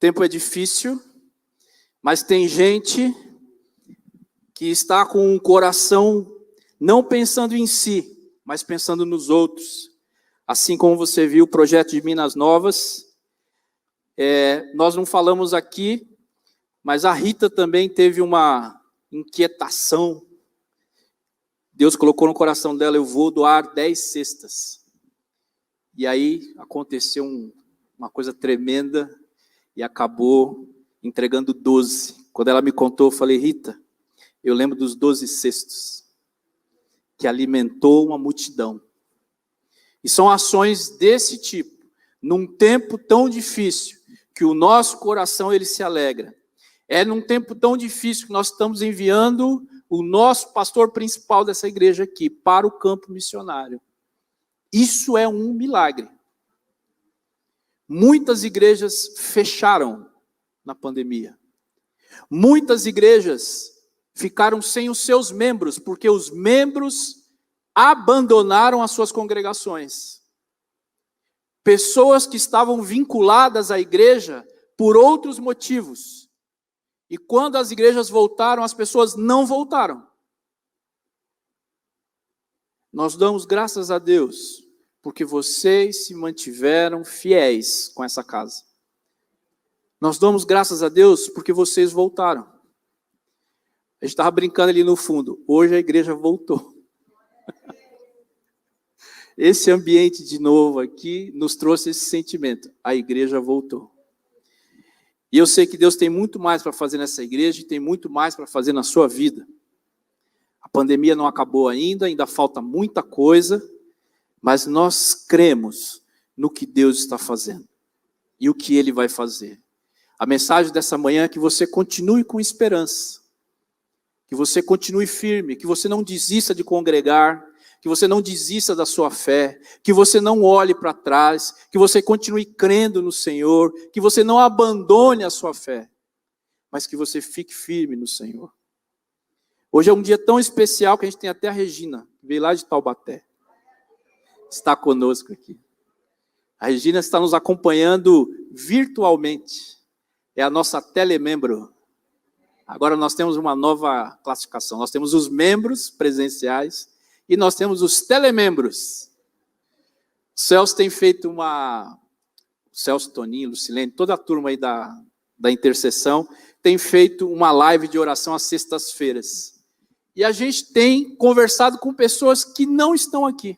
tempo é difícil, mas tem gente que está com o coração não pensando em si, mas pensando nos outros. Assim como você viu o projeto de Minas Novas, nós não falamos aqui, mas a Rita também teve uma inquietação. Deus colocou no coração dela, eu vou doar 10 cestas. E aí aconteceu uma coisa tremenda e acabou entregando 12. Quando ela me contou, eu falei, Rita, eu lembro dos 12 cestos, que alimentou uma multidão. E são ações desse tipo, num tempo tão difícil, que o nosso coração ele se alegra. É num tempo tão difícil que nós estamos enviando o nosso pastor principal dessa igreja aqui para o campo missionário. Isso é um milagre. Muitas igrejas fecharam na pandemia. Muitas igrejas ficaram sem os seus membros, porque os membros abandonaram as suas congregações. Pessoas que estavam vinculadas à igreja por outros motivos. E quando as igrejas voltaram, as pessoas não voltaram. Nós damos graças a Deus, porque vocês se mantiveram fiéis com essa casa. Nós damos graças a Deus porque vocês voltaram. A gente estava brincando ali no fundo. Hoje a igreja voltou. Esse ambiente de novo aqui nos trouxe esse sentimento. A igreja voltou. E eu sei que Deus tem muito mais para fazer nessa igreja e tem muito mais para fazer na sua vida. A pandemia não acabou ainda falta muita coisa, mas nós cremos no que Deus está fazendo e o que Ele vai fazer. A mensagem dessa manhã é que você continue com esperança, que você continue firme, que você não desista de congregar, que você não desista da sua fé, que você não olhe para trás, que você continue crendo no Senhor, que você não abandone a sua fé, mas que você fique firme no Senhor. Hoje é um dia tão especial que a gente tem até a Regina, que veio lá de Taubaté, está conosco aqui. A Regina está nos acompanhando virtualmente, é a nossa telemembro. Agora nós temos uma nova classificação, nós temos os membros presenciais, e nós temos os telemembros. O Celso tem feito o Celso, Toninho, Lucilene, toda a turma aí da intercessão, tem feito uma live de oração às sextas-feiras. E a gente tem conversado com pessoas que não estão aqui.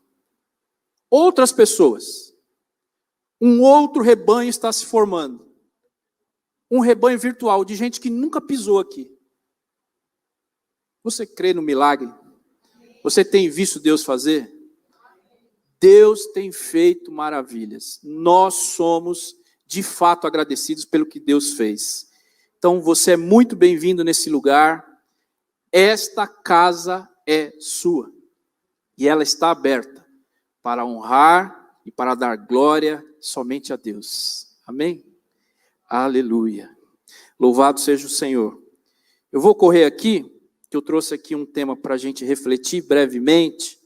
Outras pessoas. Um outro rebanho está se formando. Um rebanho virtual de gente que nunca pisou aqui. Você crê no milagre? Você tem visto Deus fazer? Deus tem feito maravilhas. Nós somos, de fato, agradecidos pelo que Deus fez. Então, você é muito bem-vindo nesse lugar. Esta casa é sua. E ela está aberta para honrar e para dar glória somente a Deus. Amém? Aleluia. Louvado seja o Senhor. Eu vou correr aqui, que eu trouxe aqui um tema para a gente refletir brevemente,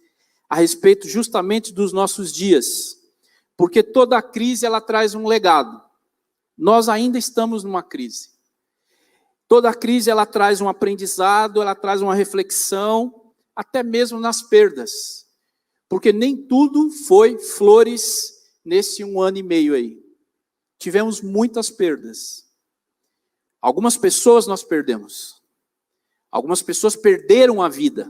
a respeito justamente dos nossos dias, porque toda crise ela traz um legado. Nós ainda estamos numa crise. Toda crise ela traz um aprendizado, ela traz uma reflexão, até mesmo nas perdas, porque nem tudo foi flores nesse 1 ano e meio aí. Tivemos muitas perdas. Algumas pessoas nós perdemos. Algumas pessoas perderam a vida.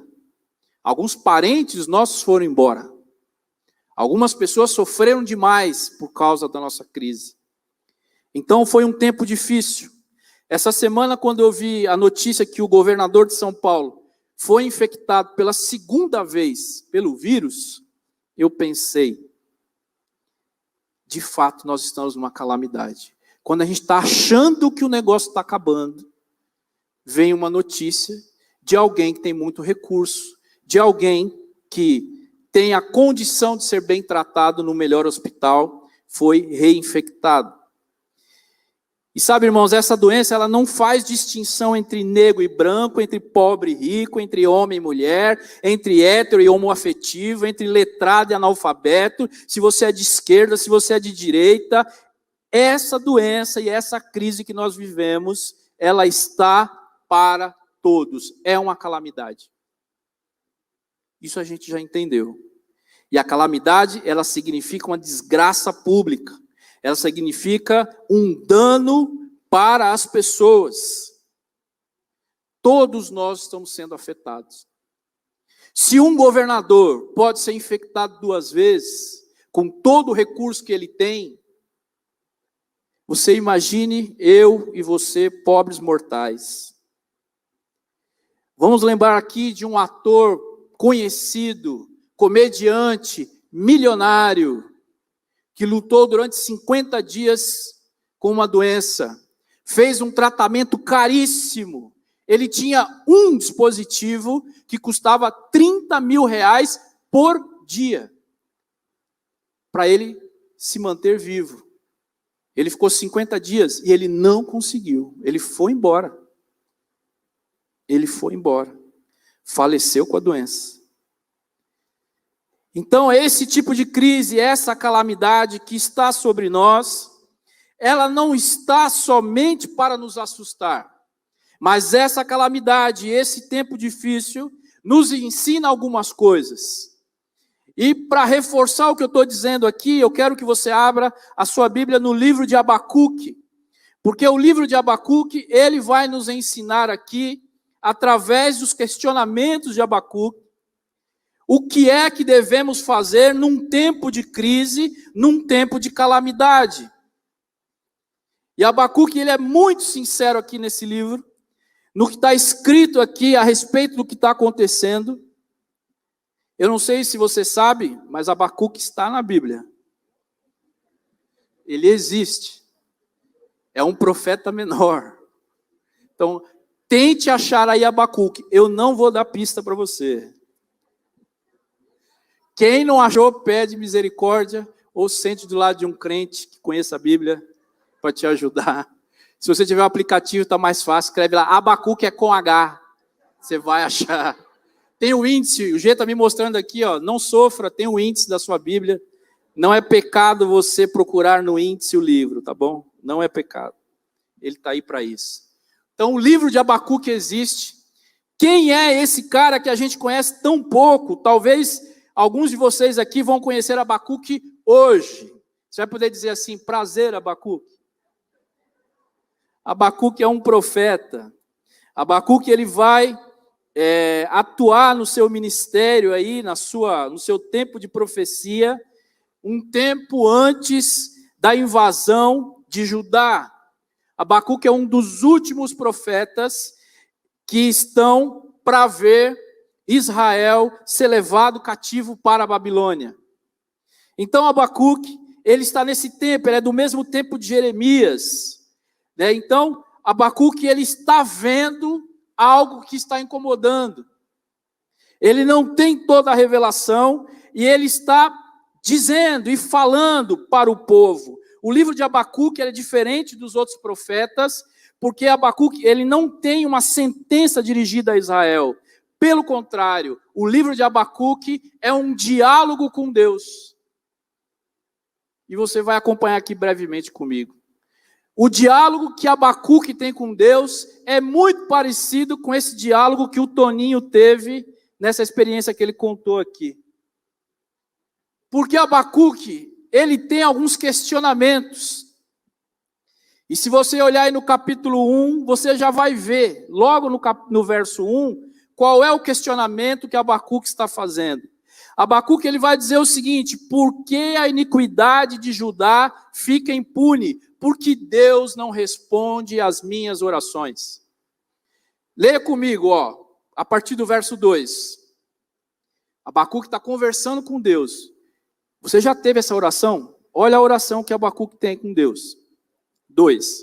Alguns parentes nossos foram embora. Algumas pessoas sofreram demais por causa da nossa crise. Então foi um tempo difícil. Essa semana, quando eu vi a notícia que o governador de São Paulo foi infectado pela segunda vez pelo vírus, eu pensei, de fato nós estamos numa calamidade. Quando a gente está achando que o negócio está acabando, vem uma notícia de alguém que tem muito recurso, de alguém que tem a condição de ser bem tratado no melhor hospital, foi reinfectado. E sabe, irmãos, essa doença ela não faz distinção entre negro e branco, entre pobre e rico, entre homem e mulher, entre hétero e homoafetivo, entre letrado e analfabeto, se você é de esquerda, se você é de direita. essa doença e essa crise que nós vivemos, ela está para todos. É uma calamidade. Isso a gente já entendeu. E a calamidade, ela significa uma desgraça pública. Ela significa um dano para as pessoas. Todos nós estamos sendo afetados. Se um governador pode ser infectado 2 vezes, com todo o recurso que ele tem, você imagine eu e você, pobres mortais. Vamos lembrar aqui de um ator conhecido, comediante, milionário, que lutou durante 50 dias com uma doença, fez um tratamento caríssimo. Ele tinha um dispositivo que custava R$30 mil por dia, para ele se manter vivo. Ele ficou 50 dias e ele não conseguiu. Ele foi embora. Ele foi embora. Faleceu com a doença. Então, esse tipo de crise, essa calamidade que está sobre nós, ela não está somente para nos assustar, mas essa calamidade, esse tempo difícil, nos ensina algumas coisas. E para reforçar o que eu estou dizendo aqui, eu quero que você abra a sua Bíblia no livro de Abacuque, porque o livro de Abacuque, ele vai nos ensinar aqui, através dos questionamentos de Abacuque, o que é que devemos fazer num tempo de crise, num tempo de calamidade. E Abacuque, ele é muito sincero aqui nesse livro, no que está escrito aqui a respeito do que está acontecendo. Eu não sei se você sabe, mas Abacuque está na Bíblia. Ele existe. É um profeta menor. Então, tente achar aí Abacuque. Eu não vou dar pista para você. Quem não achou, pede misericórdia ou sente do lado de um crente que conheça a Bíblia para te ajudar. Se você tiver um aplicativo, está mais fácil. Escreve lá, Abacuque é com H. Você vai achar. Tem o índice, o G está me mostrando aqui, ó, não sofra, tem o índice da sua Bíblia. Não é pecado você procurar no índice o livro, tá bom? Não é pecado. Ele está aí para isso. Então, o livro de Abacuque existe. Quem é esse cara que a gente conhece tão pouco? Talvez alguns de vocês aqui vão conhecer Abacuque hoje. Você vai poder dizer assim, prazer, Abacuque. Abacuque é um profeta. Abacuque, ele vai atuar no seu ministério aí, no seu tempo de profecia, um tempo antes da invasão de Judá. Abacuque é um dos últimos profetas que estão para ver Israel ser levado cativo para a Babilônia. Então Abacuque, ele está nesse tempo, ele é do mesmo tempo de Jeremias. Então, Abacuque, ele está vendo algo que está incomodando. Ele não tem toda a revelação e ele está dizendo e falando para o povo. O livro de Abacuque é diferente dos outros profetas, porque Abacuque, ele não tem uma sentença dirigida a Israel. Pelo contrário, o livro de Abacuque é um diálogo com Deus. E você vai acompanhar aqui brevemente comigo. O diálogo que Abacuque tem com Deus é muito parecido com esse diálogo que o Toninho teve nessa experiência que ele contou aqui. Porque Abacuque, ele tem alguns questionamentos. E se você olhar aí no capítulo 1, você já vai ver, logo no verso 1, qual é o questionamento que Abacuque está fazendo. Abacuque, ele vai dizer o seguinte: por que a iniquidade de Judá fica impune? Porque Deus não responde às minhas orações. Leia comigo, ó, a partir do verso 2. Abacuque está conversando com Deus. Você já teve essa oração? Olha a oração que Abacuque tem com Deus. 2.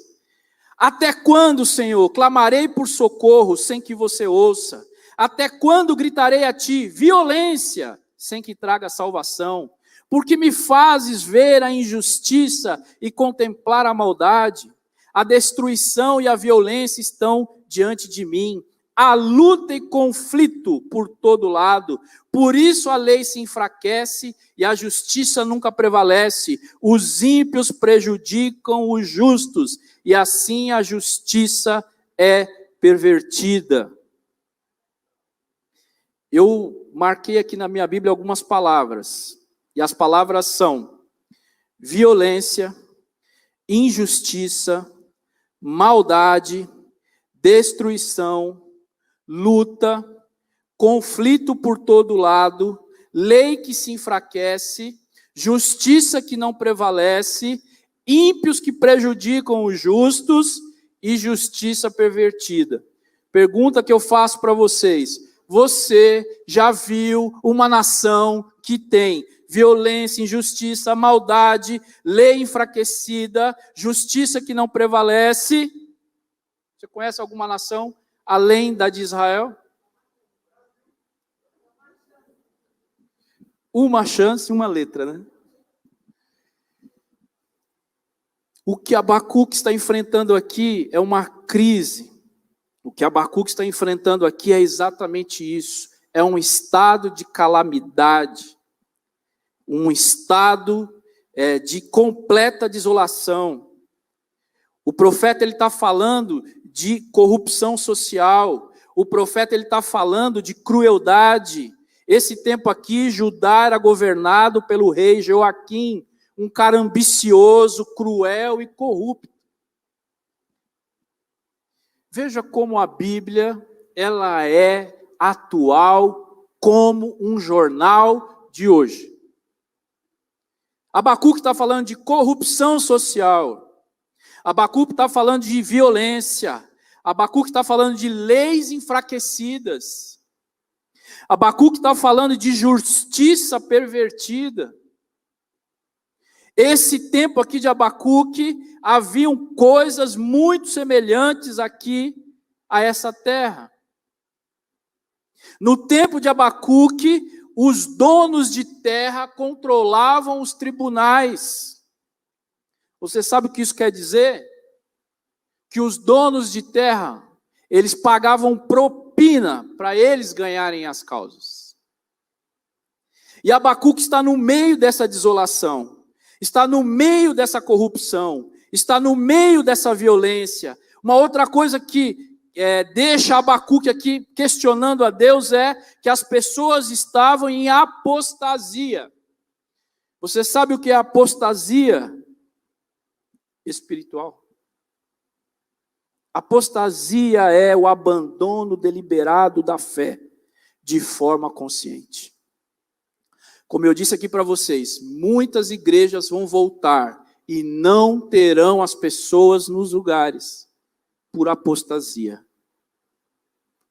Até quando, Senhor, clamarei por socorro sem que você ouça? Até quando gritarei a ti violência sem que traga salvação? Porque me fazes ver a injustiça e contemplar a maldade. A destruição e a violência estão diante de mim. há luta e conflito por todo lado, por isso a lei se enfraquece e a justiça nunca prevalece. Os ímpios prejudicam os justos, e assim a justiça é pervertida. Eu marquei aqui na minha Bíblia algumas palavras, e as palavras são violência, injustiça, maldade, destruição, luta, conflito por todo lado, lei que se enfraquece, justiça que não prevalece, ímpios que prejudicam os justos e justiça pervertida. Pergunta que eu faço para vocês: você já viu uma nação que tem violência, injustiça, maldade, lei enfraquecida, justiça que não prevalece? Você conhece alguma nação além da de Israel? Uma chance, uma letra, né? O que Abacuque está enfrentando aqui é uma crise. O que Abacuque está enfrentando aqui é exatamente isso. É um estado de calamidade, um estado de completa desolação. O profeta ele está falando de corrupção social. O profeta ele está falando de crueldade. Esse tempo aqui, Judá era governado pelo rei Joaquim, um cara ambicioso, cruel e corrupto. Veja como a Bíblia, ela é atual como um jornal de hoje. Abacuque está falando de corrupção social. Abacuque está falando de violência. Abacuque está falando de leis enfraquecidas. Abacuque está falando de justiça pervertida. Esse tempo aqui de Abacuque, haviam coisas muito semelhantes aqui a essa terra. No tempo de Abacuque, os donos de terra controlavam os tribunais. Você sabe o que isso quer dizer? Que os donos de terra, eles pagavam propina para eles ganharem as causas. E Abacuque está no meio dessa desolação, está no meio dessa corrupção, está no meio dessa violência. Uma outra coisa que deixa Abacuque aqui questionando a Deus é que as pessoas estavam em apostasia. Você sabe o que é apostasia espiritual? Apostasia é o abandono deliberado da fé, de forma consciente. Como eu disse aqui para vocês, muitas igrejas vão voltar e não terão as pessoas nos lugares por apostasia.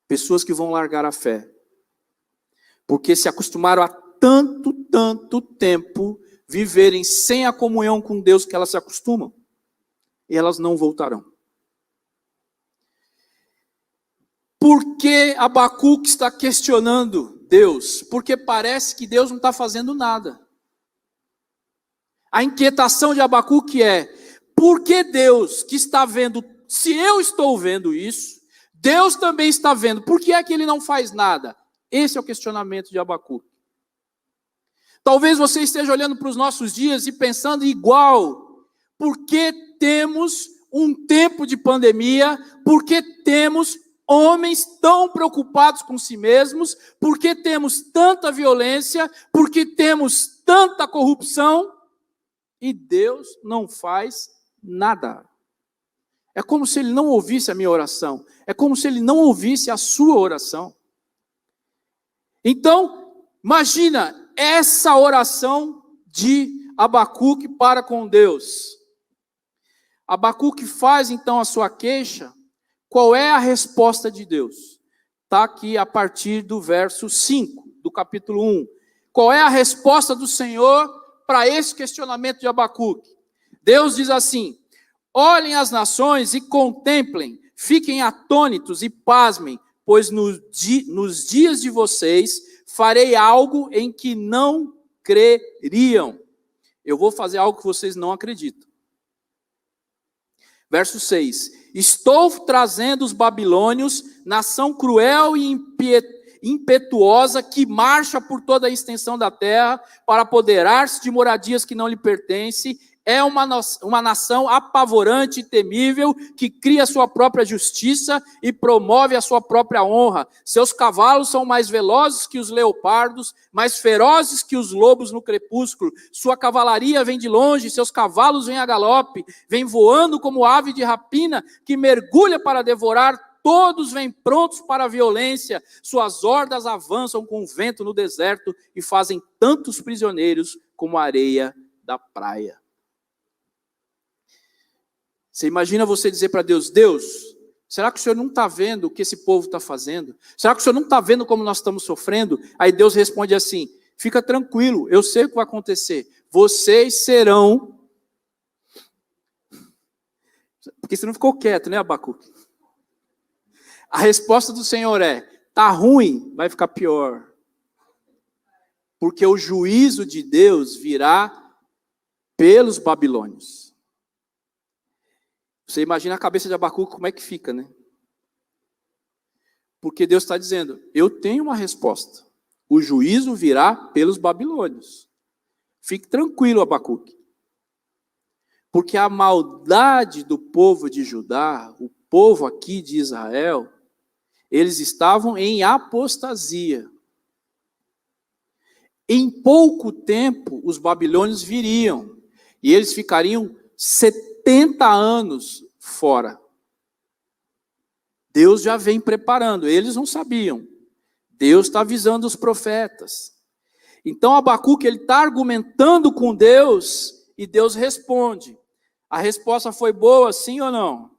Pessoas que vão largar a fé, porque se acostumaram a tanto tempo viverem sem a comunhão com Deus que elas se acostumam, e elas não voltarão. Por que Abacuque está questionando Deus? Porque parece que Deus não está fazendo nada. A inquietação de Abacuque é: por que Deus, que está vendo, se eu estou vendo isso, Deus também está vendo, por que é que ele não faz nada? Esse é o questionamento de Abacuque. Talvez você esteja olhando para os nossos dias e pensando igual: por que temos um tempo de pandemia? Por que temos homens tão preocupados com si mesmos? Por que temos tanta violência? Por que temos tanta corrupção? E Deus não faz nada. É como se ele não ouvisse a minha oração. É como se ele não ouvisse a sua oração. Então, imagina essa oração de Abacuque para com Deus. Abacuque faz então a sua queixa. Qual é a resposta de Deus? Está aqui a partir do verso 5, do capítulo 1. Qual é a resposta do Senhor para esse questionamento de Abacuque? Deus diz assim: olhem as nações e contemplem, fiquem atônitos e pasmem, pois nos dias de vocês farei algo em que não creriam. Eu vou fazer algo que vocês não acreditam. Verso 6. Estou trazendo os babilônios, nação cruel e impetuosa, que marcha por toda a extensão da terra, para apoderar-se de moradias que não lhe pertencem. É uma nação apavorante e temível, que cria sua própria justiça e promove a sua própria honra. Seus cavalos são mais velozes que os leopardos, mais ferozes que os lobos no crepúsculo. Sua cavalaria vem de longe, seus cavalos vêm a galope, vem voando como ave de rapina, que mergulha para devorar. Todos vêm prontos para a violência, suas hordas avançam com o vento no deserto e fazem tantos prisioneiros como a areia da praia. Você imagina você dizer para Deus: Deus, será que o Senhor não está vendo o que esse povo está fazendo? Será que o Senhor não está vendo como nós estamos sofrendo? Aí Deus responde assim: fica tranquilo, eu sei o que vai acontecer. Vocês serão... Porque você não ficou quieto, né, Abacuque? A resposta do Senhor é: tá ruim, vai ficar pior. Porque o juízo de Deus virá pelos babilônios. Você imagina a cabeça de Abacuque como é que fica, né? Porque Deus está dizendo: eu tenho uma resposta. O juízo virá pelos babilônios. Fique tranquilo, Abacuque. Porque a maldade do povo de Judá, o povo aqui de Israel, eles estavam em apostasia. Em pouco tempo, os babilônios viriam, e eles ficariam 70 anos fora. Deus já vem preparando, eles não sabiam. Deus está avisando os profetas. Então Abacuque está argumentando com Deus, e Deus responde. A resposta foi boa, sim ou não?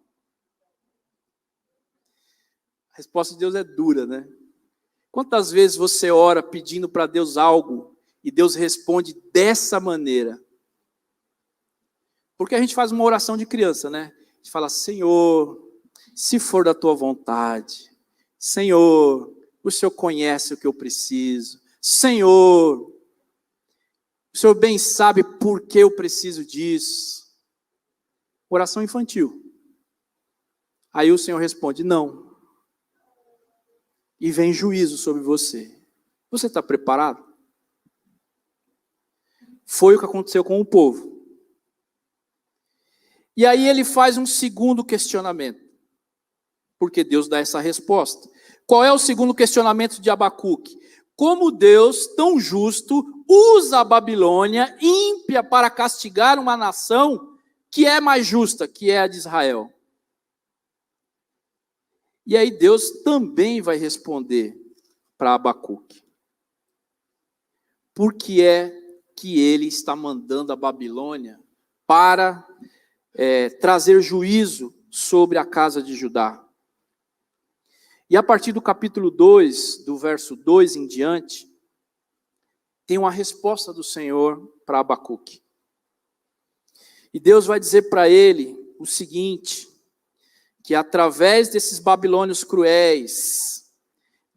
A resposta de Deus é dura, né? Quantas vezes você ora pedindo para Deus algo, e Deus responde dessa maneira? Porque a gente faz uma oração de criança, né? A gente fala: Senhor, se for da tua vontade, Senhor, o Senhor conhece o que eu preciso, Senhor, o Senhor bem sabe por que eu preciso disso. Oração infantil. Aí o Senhor responde: não. E vem juízo sobre você. Você está preparado? Foi o que aconteceu com o povo. E aí ele faz um segundo questionamento, porque Deus dá essa resposta. Qual é o segundo questionamento de Abacuque? Como Deus, tão justo, usa a Babilônia ímpia para castigar uma nação que é mais justa, que é a de Israel? E aí Deus também vai responder para Abacuque. Por que é que ele está mandando a Babilônia para trazer juízo sobre a casa de Judá? E a partir do capítulo 2, do verso 2 em diante, tem uma resposta do Senhor para Abacuque. E Deus vai dizer para ele o seguinte: que através desses babilônios cruéis,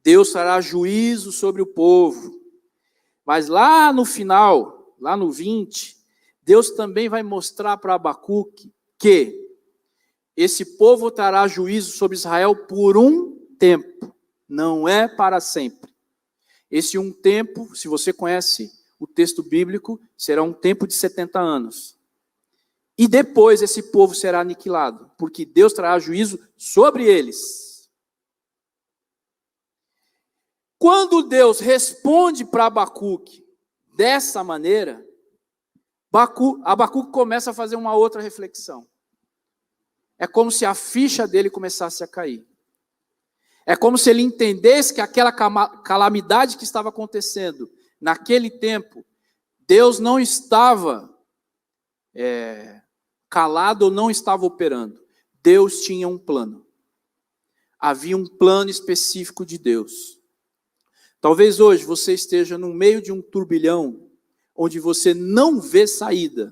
Deus fará juízo sobre o povo. Mas lá no final, lá no 20, Deus também vai mostrar para Abacuque que esse povo trará juízo sobre Israel por um tempo, não é para sempre. Esse um tempo, se você conhece o texto bíblico, será um tempo de 70 anos. E depois esse povo será aniquilado, porque Deus trará juízo sobre eles. Quando Deus responde para Abacuque dessa maneira, Abacuque começa a fazer uma outra reflexão. É como se a ficha dele começasse a cair. É como se ele entendesse que aquela calamidade que estava acontecendo naquele tempo, Deus não estava calado ou não estava operando. Deus tinha um plano. Havia um plano específico de Deus. Talvez hoje você esteja no meio de um turbilhão, onde você não vê saída.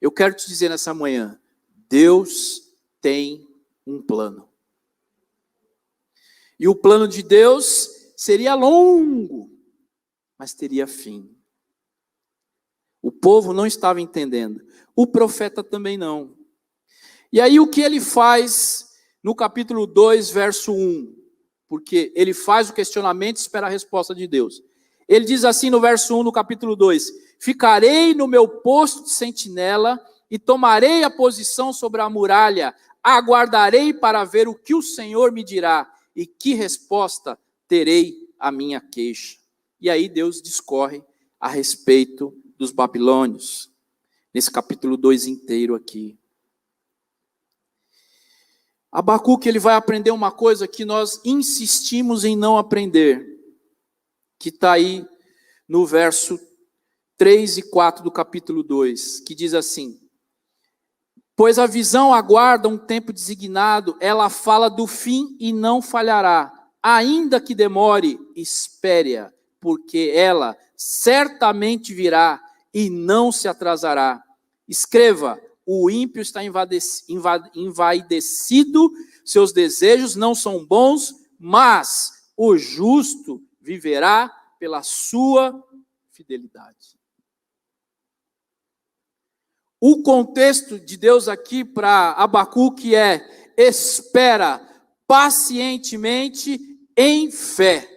Eu quero te dizer nessa manhã, Deus tem um plano. E o plano de Deus seria longo, mas teria fim. O povo não estava entendendo. O profeta também não. E aí o que ele faz no capítulo 2, verso 1? Porque ele faz o questionamento e espera a resposta de Deus. Ele diz assim no verso 1 do capítulo 2: ficarei no meu posto de sentinela e tomarei a posição sobre a muralha, aguardarei para ver o que o Senhor me dirá e que resposta terei à minha queixa. E aí Deus discorre a respeito dos babilônios, nesse capítulo 2 inteiro aqui. Abacuque, ele vai aprender uma coisa que nós insistimos em não aprender, que está aí no verso 3 e 4 do capítulo 2, que diz assim: pois a visão aguarda um tempo designado, ela fala do fim e não falhará, ainda que demore, espere-a, porque ela certamente virá e não se atrasará. Escreva: o ímpio está envaidecido, seus desejos não são bons, mas o justo viverá pela sua fidelidade. O contexto de Deus aqui para Abacuque é: espera pacientemente em fé,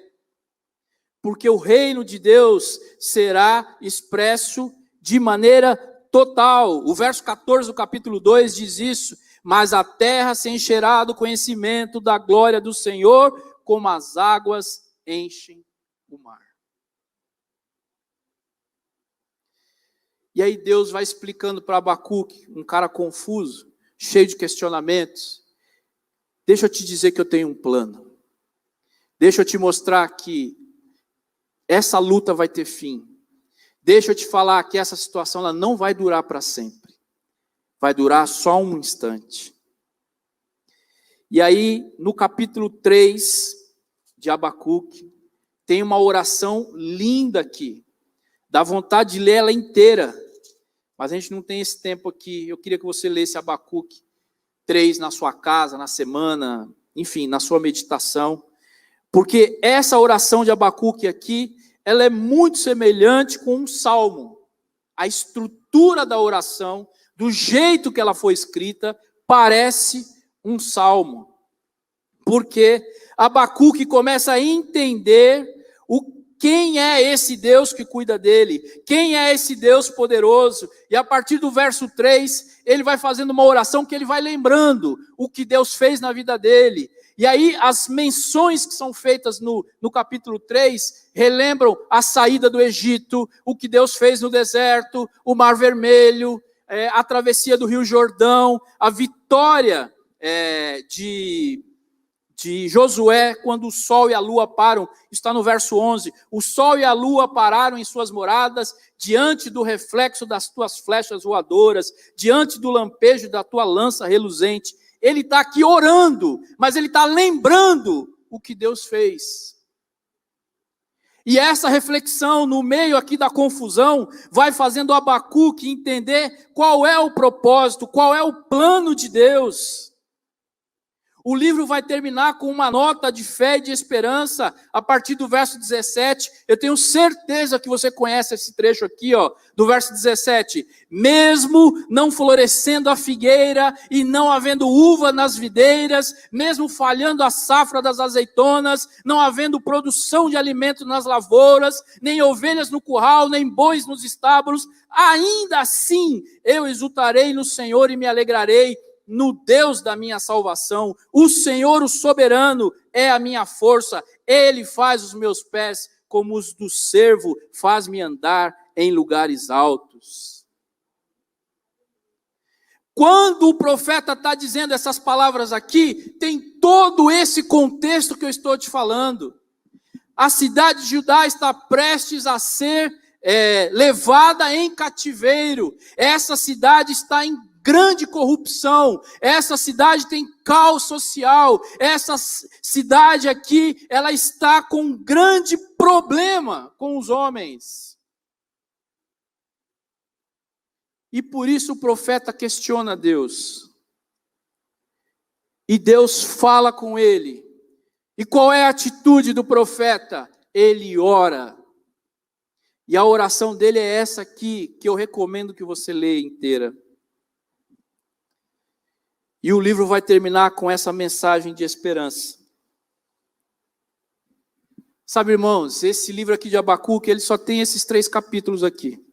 porque o reino de Deus será expresso de maneira total. O verso 14 do capítulo 2 diz isso: mas a terra se encherá do conhecimento da glória do Senhor, como as águas enchem o mar. E aí Deus vai explicando para Abacuque, um cara confuso, cheio de questionamentos: deixa eu te dizer que eu tenho um plano. Deixa eu te mostrar que essa luta vai ter fim. Deixa eu te falar que essa situação ela não vai durar para sempre. Vai durar só um instante. E aí, no capítulo 3 de Abacuque, tem uma oração linda aqui. Dá vontade de ler ela inteira. Mas a gente não tem esse tempo aqui. Eu queria que você lesse Abacuque 3 na sua casa, na semana, enfim, na sua meditação. Porque essa oração de Abacuque aqui, ela é muito semelhante com um salmo. A estrutura da oração, do jeito que ela foi escrita, parece um salmo. Porque Abacuque começa a entender quem é esse Deus que cuida dele, quem é esse Deus poderoso. E a partir do verso 3, ele vai fazendo uma oração que ele vai lembrando o que Deus fez na vida dele. E aí as menções que são feitas no capítulo 3 relembram a saída do Egito, o que Deus fez no deserto, o Mar Vermelho, a travessia do Rio Jordão, a vitória de Josué quando o sol e a lua param. Está no verso 11. O sol e a lua pararam em suas moradas, diante do reflexo das tuas flechas voadoras, diante do lampejo da tua lança reluzente. Ele está aqui orando, mas ele está lembrando o que Deus fez. E essa reflexão, no meio aqui da confusão, vai fazendo Abacuque entender qual é o propósito, qual é o plano de Deus. O livro vai terminar com uma nota de fé e de esperança, a partir do verso 17. Eu tenho certeza que você conhece esse trecho aqui, do verso 17. Mesmo não florescendo a figueira e não havendo uva nas videiras, mesmo falhando a safra das azeitonas, não havendo produção de alimento nas lavouras, nem ovelhas no curral, nem bois nos estábulos, ainda assim eu exultarei no Senhor e me alegrarei no Deus da minha salvação. O Senhor, o soberano, é a minha força. Ele faz os meus pés como os do servo, faz-me andar em lugares altos. Quando o profeta está dizendo essas palavras aqui, tem todo esse contexto que eu estou te falando. A cidade de Judá está prestes a ser levada em cativeiro. Essa cidade está em grande corrupção, essa cidade tem caos social, essa cidade aqui, ela está com um grande problema com os homens. E por isso o profeta questiona Deus. E Deus fala com ele. E qual é a atitude do profeta? Ele ora. E a oração dele é essa aqui, que eu recomendo que você leia inteira. E o livro vai terminar com essa mensagem de esperança. Sabe, irmãos, esse livro aqui de Abacuque, ele só tem esses 3 capítulos aqui.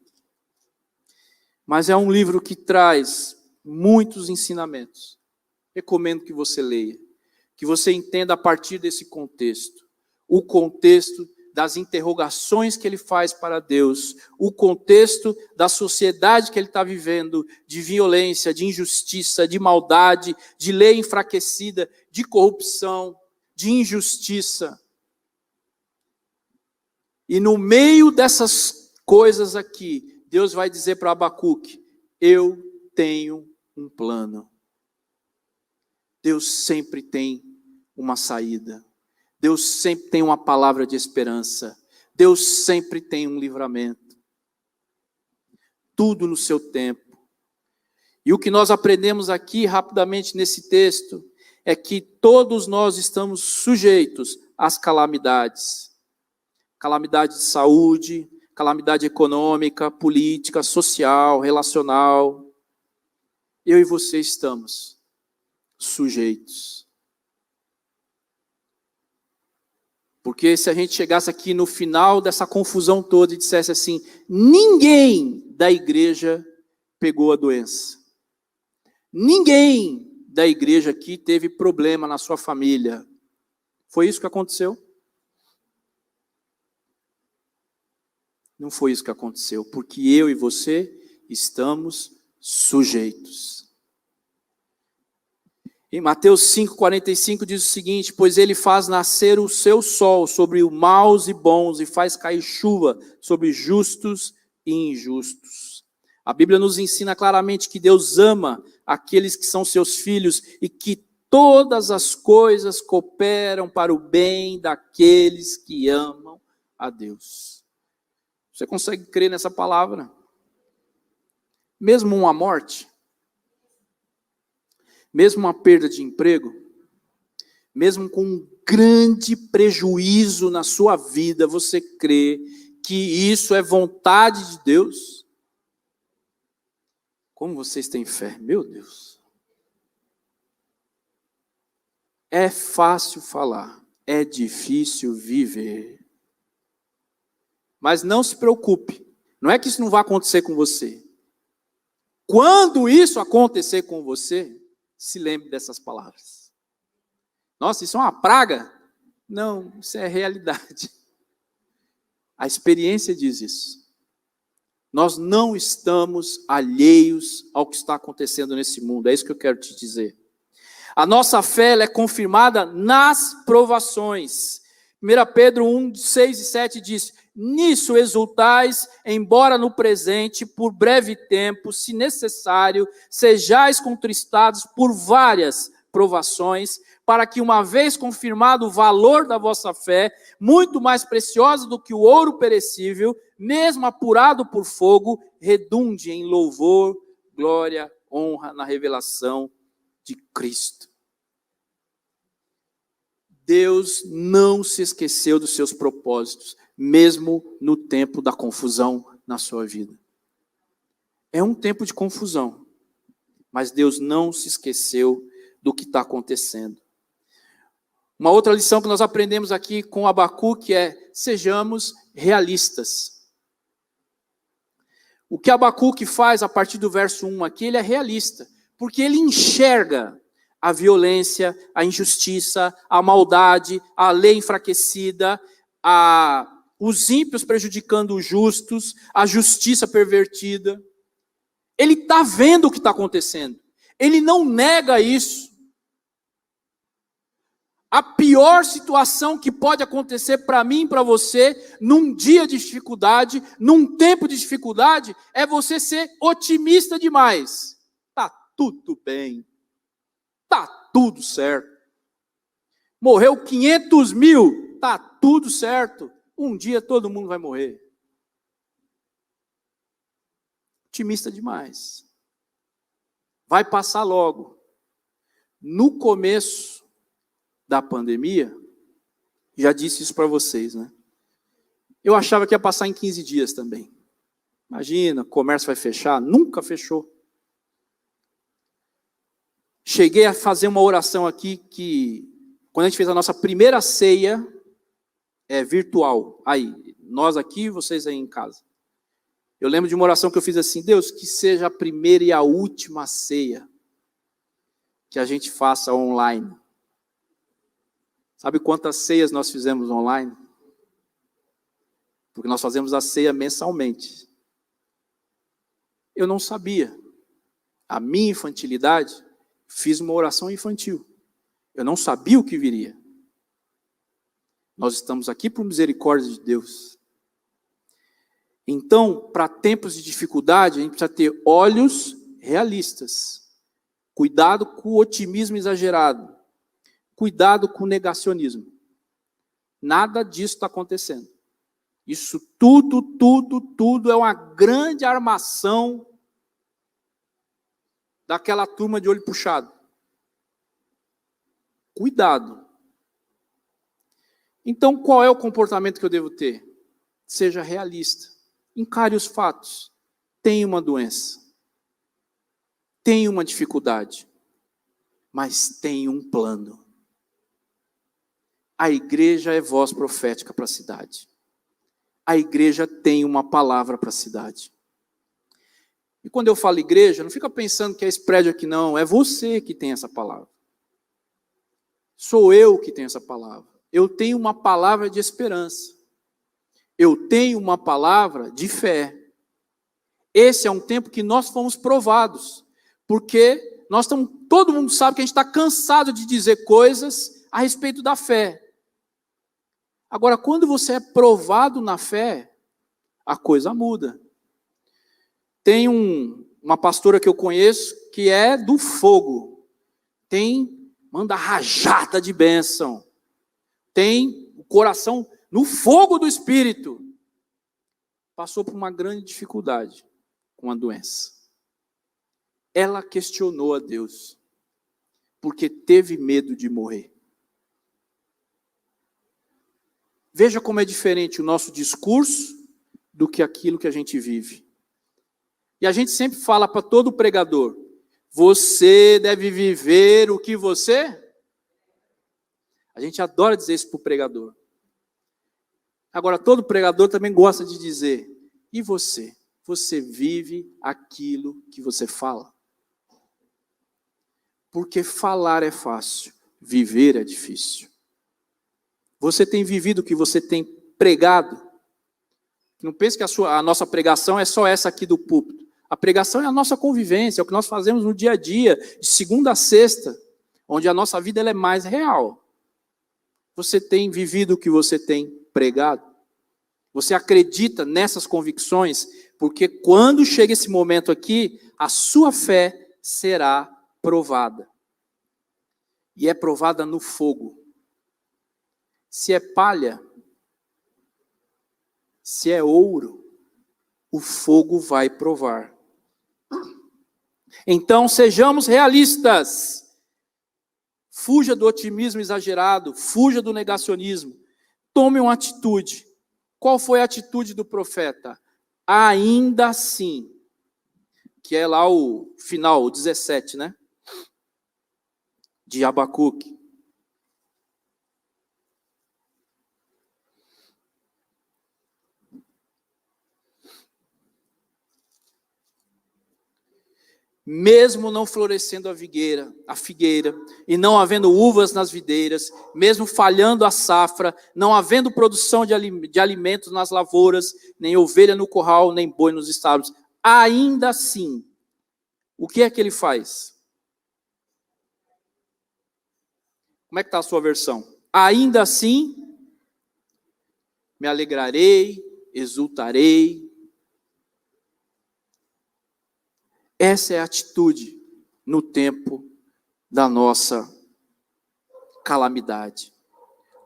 Mas é um livro que traz muitos ensinamentos. Recomendo que você leia, que você entenda a partir desse contexto. O contexto das interrogações que ele faz para Deus, o contexto da sociedade que ele está vivendo, de violência, de injustiça, de maldade, de lei enfraquecida, de corrupção, de injustiça. E no meio dessas coisas aqui, Deus vai dizer para Abacuque: eu tenho um plano. Deus sempre tem uma saída. Deus sempre tem uma palavra de esperança. Deus sempre tem um livramento. Tudo no seu tempo. E o que nós aprendemos aqui rapidamente nesse texto é que todos nós estamos sujeitos às calamidades. Calamidade de saúde, calamidade econômica, política, social, relacional. Eu e você estamos sujeitos. Porque se a gente chegasse aqui no final dessa confusão toda e dissesse assim: ninguém da igreja pegou a doença. Ninguém da igreja aqui teve problema na sua família. Foi isso que aconteceu? Não foi isso que aconteceu, porque eu e você estamos sujeitos. Em Mateus 5,45 diz o seguinte: pois ele faz nascer o seu sol sobre os maus e bons e faz cair chuva sobre justos e injustos. A Bíblia nos ensina claramente que Deus ama aqueles que são seus filhos e que todas as coisas cooperam para o bem daqueles que amam a Deus. Você consegue crer nessa palavra? Mesmo uma morte, mesmo uma perda de emprego, mesmo com um grande prejuízo na sua vida, você crê que isso é vontade de Deus? Como vocês têm fé? Meu Deus. É fácil falar, é difícil viver. Mas não se preocupe, não é que isso não vai acontecer com você. Quando isso acontecer com você, se lembre dessas palavras. Nossa, isso é uma praga? Não, isso é realidade. A experiência diz isso. Nós não estamos alheios ao que está acontecendo nesse mundo, é isso que eu quero te dizer. A nossa fé ela é confirmada nas provações. 1 Pedro 1, 6 e 7 diz: nisso exultais, embora no presente, por breve tempo, se necessário, sejais contristados por várias provações, para que, uma vez confirmado o valor da vossa fé, muito mais preciosa do que o ouro perecível, mesmo apurado por fogo, redunde em louvor, glória, honra na revelação de Cristo. Deus não se esqueceu dos seus propósitos, mesmo no tempo da confusão na sua vida. É um tempo de confusão, mas Deus não se esqueceu do que está acontecendo. Uma outra lição que nós aprendemos aqui com Abacuque é: sejamos realistas. O que Abacuque faz a partir do verso 1 aqui, ele é realista, porque ele enxerga a violência, a injustiça, a maldade, a lei enfraquecida, os ímpios prejudicando os justos, a justiça pervertida. Ele está vendo o que está acontecendo. Ele não nega isso. A pior situação que pode acontecer para mim e para você, num dia de dificuldade, num tempo de dificuldade, é você ser otimista demais. Está tudo bem. Está tudo certo. Morreu 500 mil, está tudo certo. Um dia todo mundo vai morrer. Otimista demais. Vai passar logo. No começo da pandemia, já disse isso para vocês, né? Eu achava que ia passar em 15 dias também. Imagina, o comércio vai fechar? Nunca fechou. cheguei a fazer uma oração aqui que, quando a gente fez a nossa primeira ceia, virtual. Aí, nós aqui, vocês aí em casa. Eu lembro de uma oração que eu fiz assim: Deus, que seja a primeira e a última ceia que a gente faça online. Sabe quantas ceias nós fizemos online? Porque nós fazemos a ceia mensalmente. Eu não sabia. A minha infantilidade, fiz uma oração infantil. Eu não sabia o que viria. Nós estamos aqui por misericórdia de Deus. Então, para tempos de dificuldade, a gente precisa ter olhos realistas. Cuidado com o otimismo exagerado. Cuidado com o negacionismo. Nada disso está acontecendo. Isso tudo é uma grande armação daquela turma de olho puxado. Cuidado. Então, qual é o comportamento que eu devo ter? Seja realista. Encare os fatos. Tem uma doença. Tem uma dificuldade. Mas tem um plano. A igreja é voz profética para a cidade. A igreja tem uma palavra para a cidade. E quando eu falo igreja, não fica pensando que é esse prédio aqui, não. É você que tem essa palavra. Sou eu que tenho essa palavra. Eu tenho uma palavra de esperança. Eu tenho uma palavra de fé. Esse é um tempo que nós fomos provados. Porque todo mundo sabe que a gente está cansado de dizer coisas a respeito da fé. Agora, quando você é provado na fé, a coisa muda. Tem uma pastora que eu conheço que é do fogo. Manda rajada de bênção. Tem o coração no fogo do Espírito. Passou por uma grande dificuldade com a doença. Ela questionou a Deus, porque teve medo de morrer. Veja como é diferente o nosso discurso do que aquilo que a gente vive. E a gente sempre fala para todo pregador: você deve viver o que você... A gente adora dizer isso para o pregador. Agora, todo pregador também gosta de dizer: e você? Você vive aquilo que você fala? Porque falar é fácil, viver é difícil. Você tem vivido o que você tem pregado? Não pense que a nossa pregação é só essa aqui do púlpito. A pregação é a nossa convivência, é o que nós fazemos no dia a dia, de segunda a sexta, onde a nossa vida ela é mais real. Você tem vivido o que você tem pregado? Você acredita nessas convicções? Porque quando chega esse momento aqui, a sua fé será provada. E é provada no fogo. Se é palha, se é ouro, o fogo vai provar. Então, sejamos realistas. Fuja do otimismo exagerado, fuja do negacionismo. Tome uma atitude. Qual foi a atitude do profeta? Ainda assim, que é lá o final, o 17, né? De Abacuque. Mesmo não florescendo a figueira, e não havendo uvas nas videiras, mesmo falhando a safra, não havendo produção de alimentos nas lavouras, nem ovelha no curral, nem boi nos estábulos, ainda assim, o que é que ele faz? Como é que está a sua versão? Ainda assim, me alegrarei, exultarei. Essa é a atitude no tempo da nossa calamidade.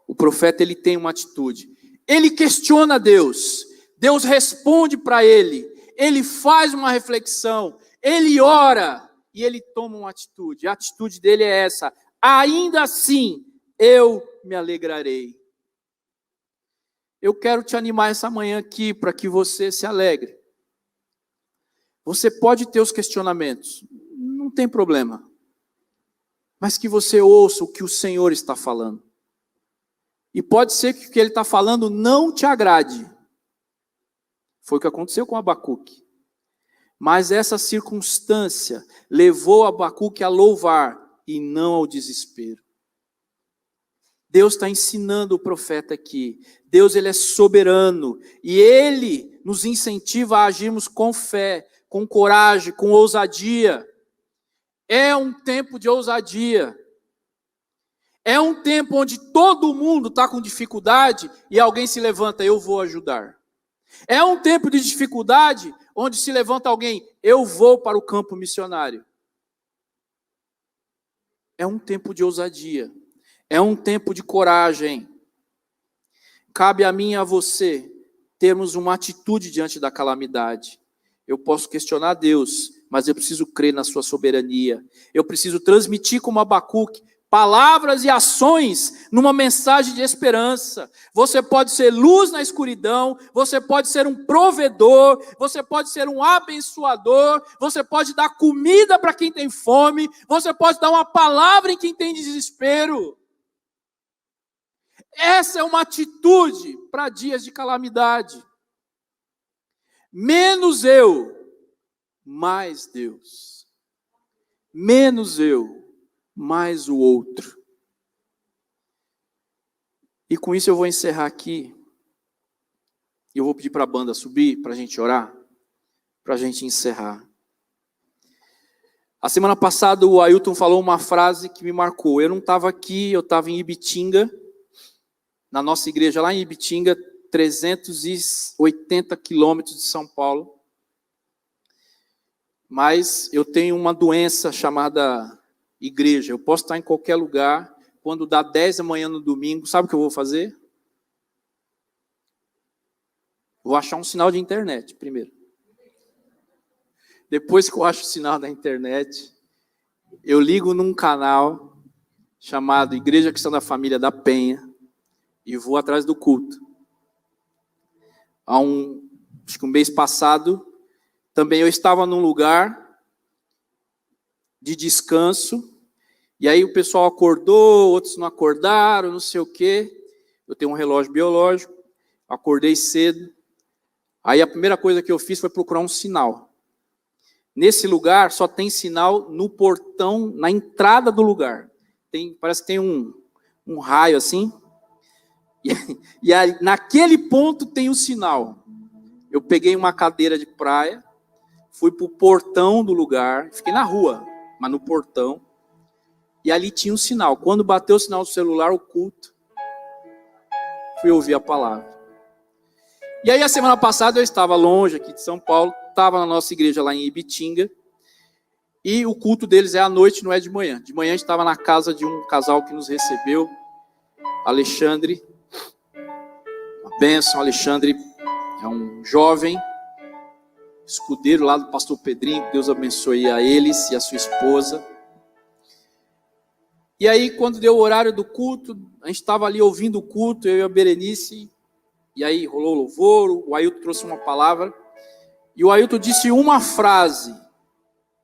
O profeta, ele tem uma atitude. Ele questiona Deus. Deus responde para ele. Ele faz uma reflexão. Ele ora. E ele toma uma atitude. A atitude dele é essa: ainda assim, eu me alegrarei. Eu quero te animar essa manhã aqui para que você se alegre. Você pode ter os questionamentos, não tem problema. mas que você ouça o que o Senhor está falando. E pode ser que o que ele está falando não te agrade. Foi o que aconteceu com Abacuque. Mas essa circunstância levou Abacuque a louvar e não ao desespero. Deus está ensinando o profeta aqui. Deus, ele é soberano. E ele nos incentiva a agirmos com fé, com coragem, com ousadia. É um tempo de ousadia. É um tempo onde todo mundo está com dificuldade e alguém se levanta, eu vou ajudar. É um tempo de dificuldade onde se levanta alguém, eu vou para o campo missionário. É um tempo de ousadia. É um tempo de coragem. Cabe a mim e a você termos uma atitude diante da calamidade. Eu posso questionar Deus, mas eu preciso crer na sua soberania. Eu preciso transmitir como Abacuque palavras e ações numa mensagem de esperança. Você pode ser luz na escuridão, você pode ser um provedor, você pode ser um abençoador, você pode dar comida para quem tem fome, você pode dar uma palavra em quem tem desespero. Essa é uma atitude para dias de calamidade. Menos eu, mais Deus. Menos eu, mais o outro. E com isso eu vou encerrar aqui. E eu vou pedir para a banda subir, para a gente orar, para a gente encerrar. A semana passada o Ailton falou uma frase que me marcou. Eu não estava aqui, eu estava em Ibitinga, na nossa igreja lá em Ibitinga, 380 quilômetros de São Paulo. Mas eu tenho uma doença chamada igreja. Eu posso estar em qualquer lugar. Quando dá 10 da manhã no domingo, sabe o que eu vou fazer? Vou achar um sinal de internet primeiro. Depois que eu acho o sinal da internet, eu ligo num canal chamado Igreja Cristã da Família da Penha e vou atrás do culto. Acho que um mês passado, também eu estava num lugar de descanso, e aí o pessoal acordou, outros não acordaram, não sei o quê. Eu tenho um relógio biológico, acordei cedo. Aí a primeira coisa que eu fiz foi procurar um sinal. Nesse lugar só tem sinal no portão, na entrada do lugar. Parece que tem um raio assim. E aí, naquele ponto tem um sinal. Eu peguei uma cadeira de praia, fui para o portão do lugar, fiquei na rua, mas no portão. E ali tinha um sinal. Quando bateu o sinal do celular, o culto, fui ouvir a palavra. E aí a semana passada eu estava longe aqui de São Paulo, estava na nossa igreja lá em Ibitinga, e o culto deles é à noite, não é de manhã. De manhã a gente estava na casa de um casal que nos recebeu, Alexandre. Uma bênção, Alexandre é um jovem escudeiro lá do pastor Pedrinho, que Deus abençoe a eles e a sua esposa. E aí, quando deu o horário do culto, a gente estava ali ouvindo o culto, eu e a Berenice, e aí rolou o louvor, o Ailton trouxe uma palavra, e o Ailton disse uma frase,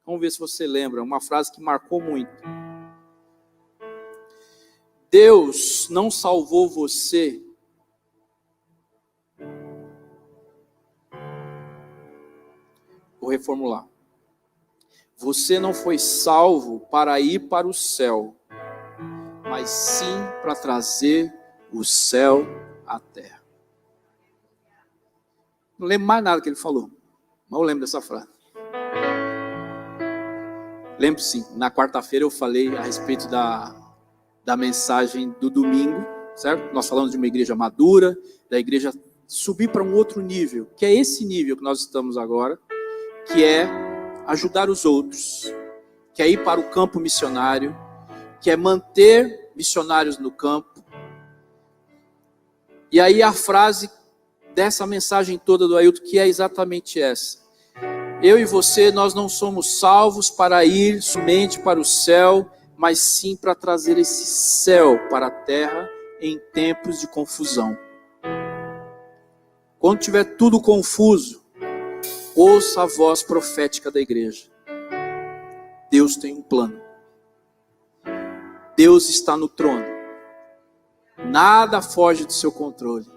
vamos ver se você lembra, uma frase que marcou muito. Deus não salvou você vou reformular. Você não foi salvo para ir para o céu, mas sim para trazer o céu à terra. Não lembro mais nada que ele falou, mas eu lembro dessa frase. Lembro sim, na quarta-feira eu falei a respeito da mensagem do domingo, certo? Nós falamos de uma igreja madura, da igreja subir para um outro nível, que é esse nível que nós estamos agora, que é ajudar os outros, que é ir para o campo missionário, que é manter missionários no campo. E aí a frase dessa mensagem toda do Ailton, que é exatamente essa. Eu e você, nós não somos salvos para ir somente para o céu, mas sim para trazer esse céu para a terra em tempos de confusão. Quando tiver tudo confuso, ouça a voz profética da igreja. Deus tem um plano. Deus está no trono. Nada foge do seu controle.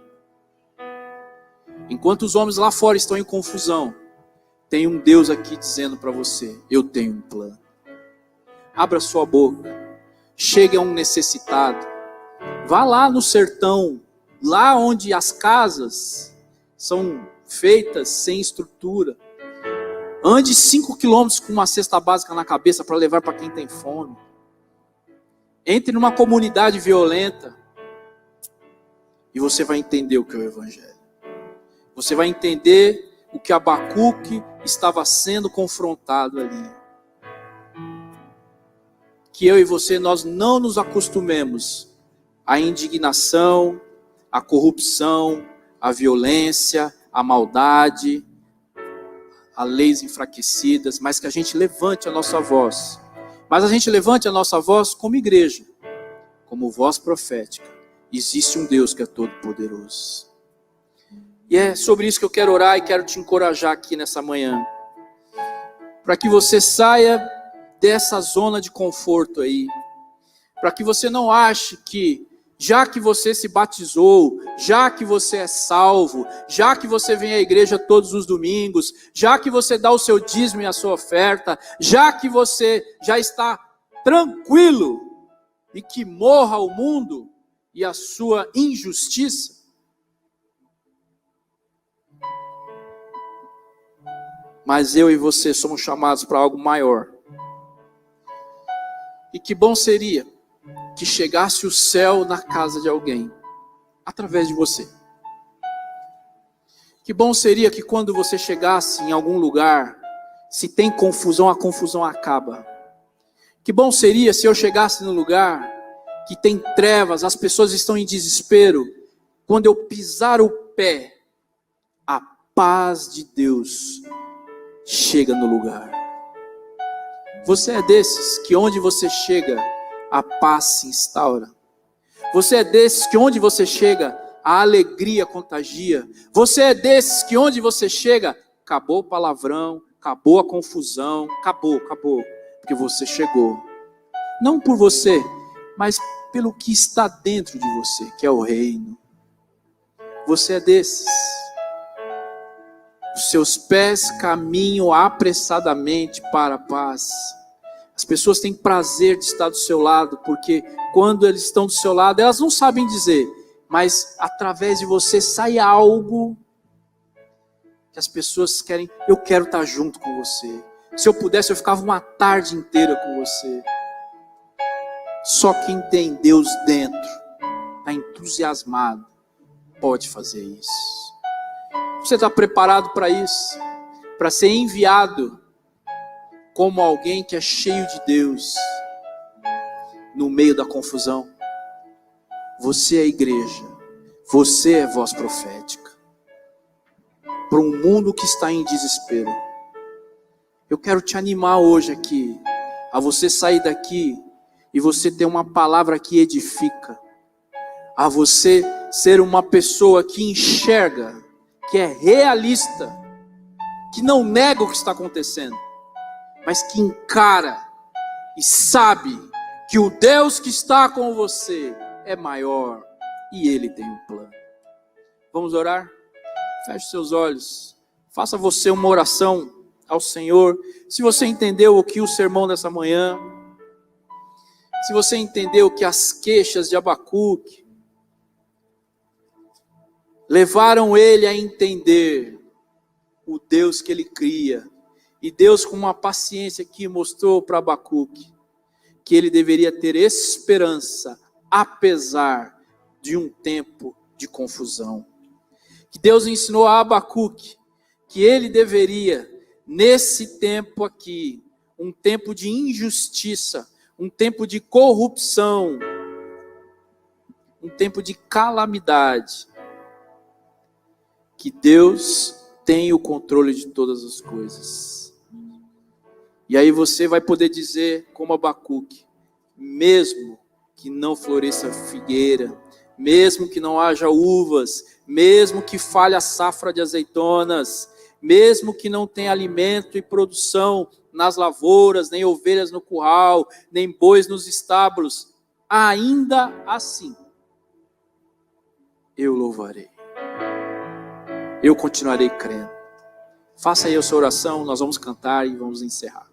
Enquanto os homens lá fora estão em confusão, tem um Deus aqui dizendo para você: eu tenho um plano. Abra sua boca, chegue a um necessitado, vá lá no sertão, lá onde as casas são feitas sem estrutura. Ande 5 quilômetros com uma cesta básica na cabeça para levar para quem tem fome. Entre numa comunidade violenta e você vai entender o que é o Evangelho. Você vai entender o que Abacuque estava sendo confrontado ali. Que eu e você, nós não nos acostumemos à indignação, à corrupção, à violência, à maldade, a leis enfraquecidas, mas que a gente levante a nossa voz. Mas a gente levante a nossa voz como igreja, como voz profética. Existe um Deus que é todo poderoso. E é sobre isso que eu quero orar e quero te encorajar aqui nessa manhã. Para que você saia dessa zona de conforto aí. Para que você não ache que, já que você se batizou, já que você é salvo, já que você vem à igreja todos os domingos, já que você dá o seu dízimo e a sua oferta, já que você já está tranquilo, e que morra o mundo e a sua injustiça. Mas eu e você somos chamados para algo maior. E que bom seria que chegasse o céu na casa de alguém, através de você. Que bom seria que quando você chegasse em algum lugar, se tem confusão, a confusão acaba. Que bom seria se eu chegasse no lugar que tem trevas, as pessoas estão em desespero. Quando eu pisar o pé, a paz de Deus chega no lugar. Você é desses que onde você chega, a paz se instaura. Você é desses que onde você chega, a alegria contagia. Você é desses que onde você chega, acabou o palavrão, acabou a confusão, acabou. Porque você chegou. Não por você, mas pelo que está dentro de você, que é o reino. Você é desses. Os seus pés caminham apressadamente para a paz. As pessoas têm prazer de estar do seu lado, porque quando eles estão do seu lado, elas não sabem dizer, mas através de você sai algo que as pessoas querem. Eu quero estar junto com você. Se eu pudesse, eu ficava uma tarde inteira com você. Só quem tem Deus dentro, está entusiasmado, pode fazer isso. Você está preparado para isso? Para ser enviado como alguém que é cheio de Deus no meio da confusão? Você é igreja, você é voz profética para um mundo que está em desespero. Eu quero te animar hoje aqui a você sair daqui e você ter uma palavra que edifica, a você ser uma pessoa que enxerga, que é realista, que não nega o que está acontecendo, mas que encara e sabe que o Deus que está com você é maior e Ele tem um plano. Vamos orar? Feche seus olhos, faça você uma oração ao Senhor. Se você entendeu o que o sermão dessa manhã, se você entendeu que as queixas de Abacuque levaram ele a entender o Deus que ele cria, e Deus com uma paciência que mostrou para Abacuque que ele deveria ter esperança, apesar de um tempo de confusão. Que Deus ensinou a Abacuque que ele deveria, nesse tempo aqui, um tempo de injustiça, um tempo de corrupção, um tempo de calamidade, que Deus tem o controle de todas as coisas. E aí você vai poder dizer, como Abacuque, mesmo que não floresça figueira, mesmo que não haja uvas, mesmo que falhe a safra de azeitonas, mesmo que não tenha alimento e produção nas lavouras, nem ovelhas no curral, nem bois nos estábulos, ainda assim, eu louvarei. Eu continuarei crendo. Faça aí a sua oração, nós vamos cantar e vamos encerrar.